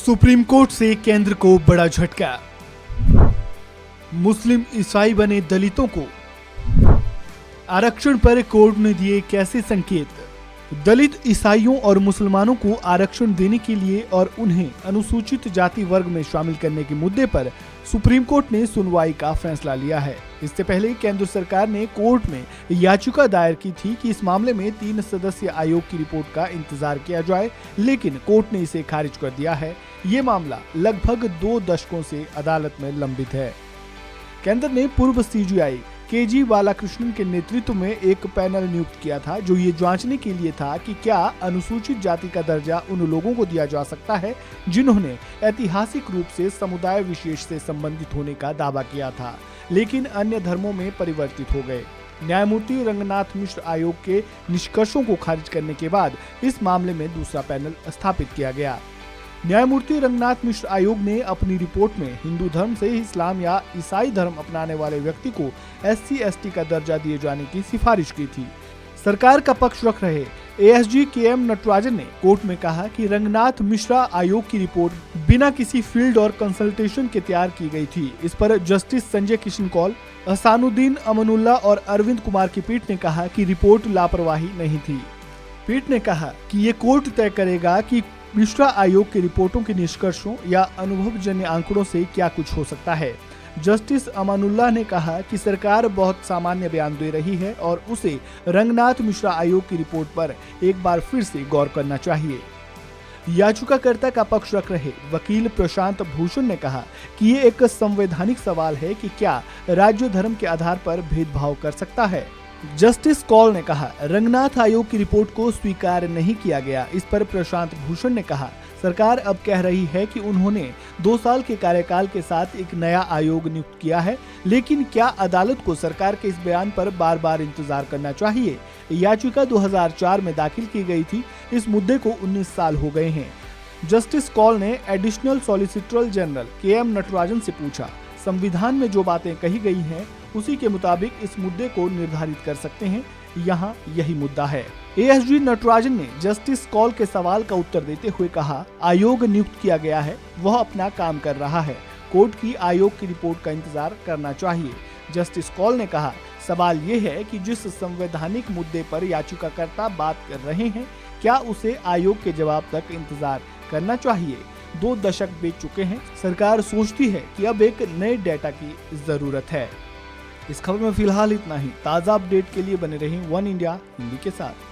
Supreme court से केंद्र को बड़ा झटका। मुस्लिम ईसाई बने दलितों को आरक्षण पर कोर्ट ने दिए कैसे संकेत। दलित ईसाइयों और मुसलमानों को आरक्षण देने के लिए और उन्हें अनुसूचित जाति वर्ग में शामिल करने के मुद्दे पर सुप्रीम कोर्ट ने सुनवाई का फैसला लिया है। इससे पहले केंद्र सरकार ने कोर्ट में याचिका दायर की थी कि इस मामले में 3 सदस्यीय आयोग की रिपोर्ट का इंतजार किया जाए, लेकिन कोर्ट ने इसे खारिज कर दिया है। ये मामला लगभग 2 दशकों से अदालत में लंबित है। केंद्र ने पूर्व सीजीआई केजी बालाकृष्णन के नेतृत्व में एक पैनल नियुक्त किया था जो ये जांचने के लिए था कि क्या अनुसूचित जाति का दर्जा उन लोगों को दिया जा सकता है जिन्होंने ऐतिहासिक रूप से समुदाय विशेष से संबंधित होने का दावा किया था, लेकिन अन्य धर्मों में परिवर्तित हो गए। न्यायमूर्ति रंगनाथ मिश्र आयोग के निष्कर्षों को खारिज करने के बाद इस मामले में दूसरा पैनल स्थापित किया गया। न्यायमूर्ति रंगनाथ मिश्र आयोग ने अपनी रिपोर्ट में हिंदू धर्म से इस्लाम या ईसाई धर्म अपनाने वाले व्यक्ति को SC/ST का दर्जा दिए जाने की सिफारिश की थी। सरकार का पक्ष रख रहे ASG KM नटराजन ने कोर्ट में कहा कि रंगनाथ मिश्रा आयोग की रिपोर्ट बिना किसी फील्ड और कंसल्टेशन के तैयार की गई थी। इस पर जस्टिस संजय किशन कौल, अहसानुद्दीन अमनुल्लाह और अरविंद कुमार की पीठ ने कहा कि रिपोर्ट लापरवाही नहीं थी। पीठ ने कहा कि ये कोर्ट तय करेगा कि मिश्रा आयोग की रिपोर्टों के निष्कर्षों या अनुभवजन्य आंकड़ों से क्या कुछ हो सकता है। जस्टिस अमानुल्लाह ने कहा कि सरकार बहुत सामान्य बयान दे रही है और उसे रंगनाथ मिश्रा आयोग की रिपोर्ट पर एक बार फिर से गौर करना चाहिए। याचिकाकर्ता का पक्ष रख रहे वकील प्रशांत भूषण ने कहा कि ये एक संवैधानिक सवाल है कि क्या राज्य धर्म के आधार पर भेदभाव कर सकता है। जस्टिस कौल ने कहा रंगनाथ आयोग की रिपोर्ट को स्वीकार नहीं किया गया। इस पर प्रशांत भूषण ने कहा सरकार अब कह रही है कि उन्होंने 2 साल के कार्यकाल के साथ एक नया आयोग नियुक्त किया है, लेकिन क्या अदालत को सरकार के इस बयान पर बार बार इंतजार करना चाहिए। याचिका 2004 में दाखिल की गई थी। इस मुद्दे को 19 साल हो गए हैं। जस्टिस कौल ने additional solicitor general KM Natarajan से पूछा, संविधान में जो बातें कही गई हैं उसी के मुताबिक इस मुद्दे को निर्धारित कर सकते हैं। यहाँ यही मुद्दा है। ASG नटराजन ने जस्टिस कौल के सवाल का उत्तर देते हुए कहा आयोग नियुक्त किया गया है, वह अपना काम कर रहा है, कोर्ट की आयोग की रिपोर्ट का इंतजार करना चाहिए। जस्टिस कौल ने कहा सवाल ये है कि जिस संवैधानिक मुद्दे पर याचिकाकर्ता बात कर रहे हैं क्या उसे आयोग के जवाब तक इंतजार करना चाहिए। 2 दशक बीत चुके हैं। सरकार सोचती है कि अब एक नए डेटा की जरूरत है। इस खबर में फिलहाल इतना ही। ताज़ा अपडेट के लिए बने रहें वन इंडिया हिंदी के साथ।